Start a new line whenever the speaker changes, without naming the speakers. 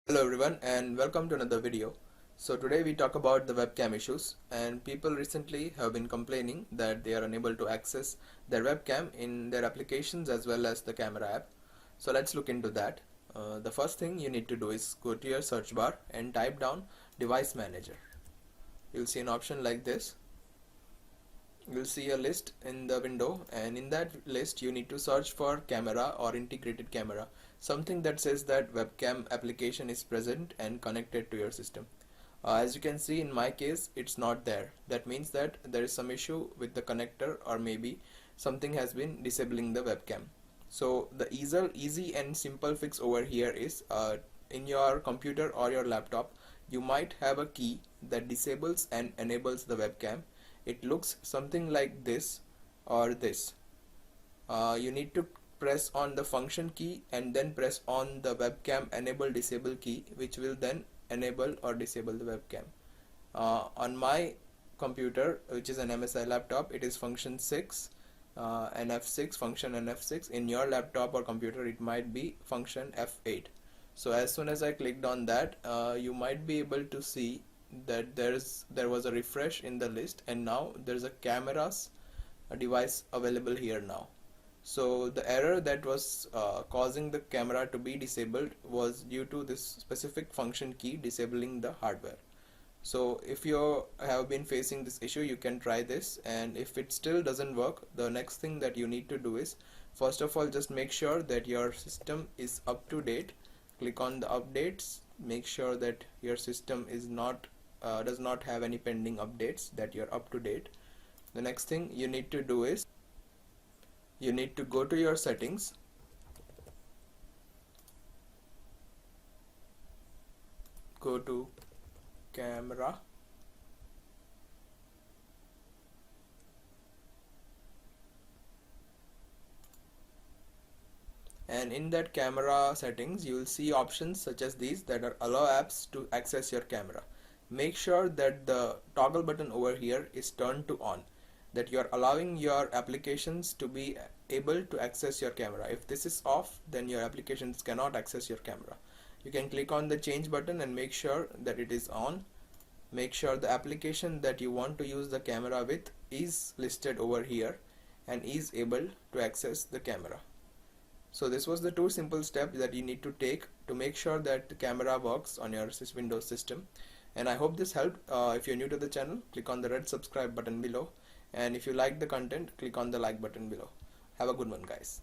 Hello everyone and welcome to another video. So today we talk about the webcam issues, and people recently have been complaining that they are unable to access their webcam in their applications as well as the camera app. So let's look into that. The first thing you need to do is go to your search bar and type down device manager. You'll see an option like this. You'll see a list in the window, and in that list you need to search for camera or integrated camera, something that says that webcam application is present and connected to your system. As you can see, in my case it's not there. That means that there is some issue with the connector, or maybe something has been disabling the webcam. So the easy and simple fix over here is, in your computer or your laptop you might have a key that disables and enables the webcam. It looks something like this or this. You need to press on the function key and then press on the webcam enable disable key, which will then enable or disable the webcam. On my computer, which is an MSI laptop, it is function 6, NF6, function NF6. In your laptop or computer it might be function F8. So as soon as I clicked on that, you might be able to see that there was a refresh in the list, and now there's a cameras device available here now. So the error that was causing the camera to be disabled was due to this specific function key disabling the hardware. So if you have been facing this issue, you can try this, and if it still doesn't work, the next thing that you need to do is, first of all, just make sure that your system is up to date. Click on the updates, make sure that your system is not does not have any pending updates, that you're up to date. The next thing you need to do is, you need to go to your settings, go to camera, and in that camera settings you will see options such as these that are allow apps to access your camera. Make sure that the toggle button over here is turned to on, that you are allowing your applications to be able to access your camera. If this is off, then your applications cannot access your camera. You can click on the change button and make sure that it is on. Make sure the application that you want to use the camera with is listed over here and is able to access the camera. So this was the two simple steps that you need to take to make sure that the camera works on your Windows system. And I hope this helped. If you're new to the channel, click on the red subscribe button below, and if you like the content, click on the like button below. Have a good one, guys.